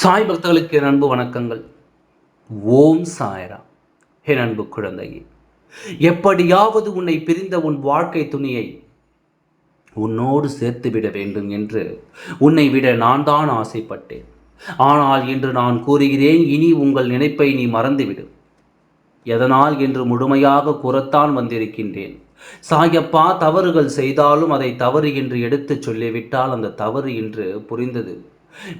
சாய் பக்தர்களுக்கு என் அன்பு வணக்கங்கள். ஓம் சாய்ராம். என் அன்பு குழந்தையே, எப்படியாவது உன்னை பிரிந்த உன் வாழ்க்கை துணியை உன்னோடு சேர்த்துவிட வேண்டும் என்று உன்னை விட நான் தான் ஆசைப்பட்டேன். ஆனால் இன்று நான் கூறுகிறேன், இனி உங்கள் நினைப்பை நீ மறந்துவிடு. எதனால் என்று முழுமையாக கூறத்தான் வந்திருக்கின்றேன். சாயப்பா, தவறுகள் செய்தாலும் அதை தவறு என்று எடுத்துச் சொல்லிவிட்டால் அந்த தவறு என்று புரிந்தது.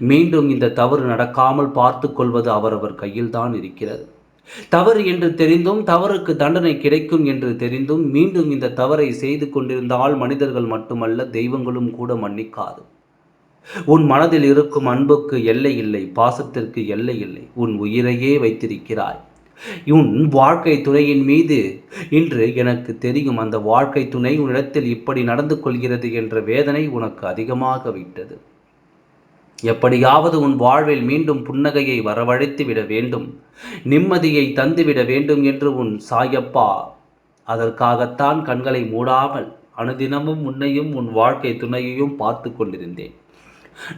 மீண்டும் இந்த தவறு நடக்காமல் பார்த்து கொள்வது அவரவர் கையில்தான் இருக்கிறது. தவறு என்று தெரிந்தும், தவறுக்கு தண்டனை கிடைக்கும் என்று தெரிந்தும் மீண்டும் இந்த தவறை செய்து கொண்டிருந்தால் மனிதர்கள் மட்டுமல்ல, தெய்வங்களும் கூட மன்னிக்காது. உன் மனதில் இருக்கும் அன்புக்கு எல்லை இல்லை, பாசத்திற்கு எல்லை இல்லை. உன் உயிரையே வைத்திருக்கிறாய். உன் வாழ்க்கை துணையின் மீது இன்று எனக்கு தெரியும், அந்த வாழ்க்கை துணை உன்னிடத்தில் இப்படி நடந்து கொள்கிறது என்ற வேதனை உனக்கு அதிகமாக விட்டது. எப்படியாவது உன் வாழ்வில் மீண்டும் புன்னகையை வரவழைத்து விட வேண்டும், நிம்மதியை தந்துவிட வேண்டும் என்று உன் சாயப்பா அதற்காகத்தான் கண்களை மூடாமல் அனுதினமும் உன்னையும் உன் வாழ்க்கை துணையையும் பார்த்து கொண்டிருந்தேன்.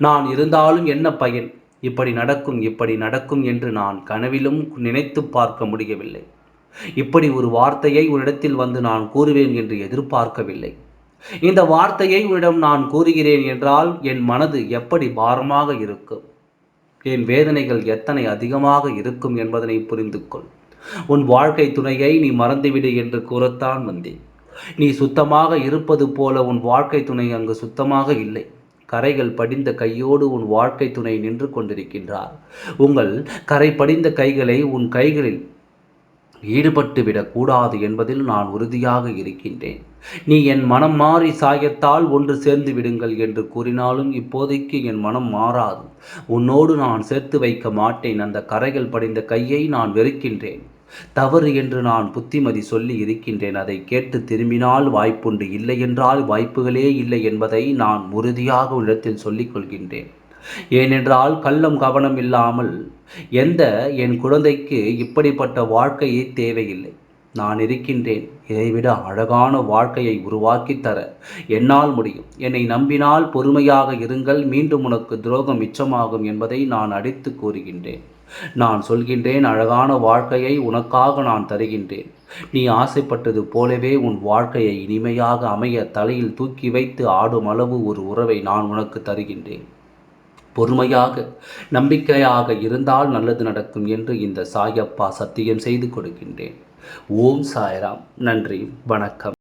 நான் இருந்தாலும் என்ன பயன்? இப்படி நடக்கும் என்று நான் கனவிலும் நினைத்து பார்க்க முடியவில்லை. இப்படி ஒரு வார்த்தையை உன்னிடத்தில் வந்து நான் கூறுவேன் என்று எதிர்பார்க்கவில்லை. இந்த வார்த்தையை உன்னிடம் நான் கூறுகிறேன் என்றால் என் மனது எப்படி பாரமாக இருக்கும், என் வேதனைகள் எத்தனை அதிகமாக இருக்கும் என்பதனை புரிந்து கொள். உன் வாழ்க்கை துணையை நீ மறந்துவிடு என்று கூறத்தான் வந்தேன். நீ சுத்தமாக இருப்பது போல உன் வாழ்க்கை துணை அங்கு சுத்தமாக இல்லை. கரைகள் படிந்த கையோடு உன் வாழ்க்கை துணை நின்று கொண்டிருக்கின்றார். உங்கள் கரை படிந்த கைகளை உன் கைகளில் ஈடுபட்டு விடக்கூடாது என்பதில் நான் உறுதியாக இருக்கின்றேன். நீ என் மனம் மாறி சாயத்தால் ஒன்று சேர்ந்து விடுங்கள் என்று கூறினாலும் இப்போதைக்கு என் மனம் மாறாது. உன்னோடு நான் சேர்த்து வைக்க மாட்டேன். அந்த கரைகள் படிந்த கையை நான் வெறுக்கின்றேன். தவறு என்று நான் புத்திமதி சொல்லி இருக்கின்றேன். அதை கேட்டு திரும்பினால் வாய்ப்புண்டு, இல்லை என்றால் வாய்ப்புகளே இல்லை என்பதை நான் உறுதியாக உள்ளத்தில் சொல்லிக் கொள்கின்றேன். ஏனென்றால் கள்ளம் கவனம் இல்லாமல் என் குழந்தைக்கு இப்படிப்பட்ட வாழ்க்கையே தேவையில்லை. நான் இருக்கின்றேன். இதைவிட அழகான வாழ்க்கையை உருவாக்கி தர என்னால் முடியும். என்னை நம்பினால் பொறுமையாக இருங்கள். மீண்டும் உனக்கு துரோகம் மிச்சமாகும் என்பதை நான் அடித்து கூறுகின்றேன். நான் சொல்கின்றேன், அழகான வாழ்க்கையை உனக்காக நான் தருகின்றேன். நீ ஆசைப்பட்டது போலவே உன் வாழ்க்கையை இனிமையாக அமைய தலையில் தூக்கி வைத்து ஆடும் அளவு ஒரு உறவை நான் உனக்கு தருகின்றேன். பொறுமையாக நம்பிக்கையாக இருந்தால் நல்லது நடக்கும் என்று இந்த சாயப்பா சத்தியம் செய்து கொடுக்கின்றேன். ஓம் சாய்ராம். நன்றி, வணக்கம்.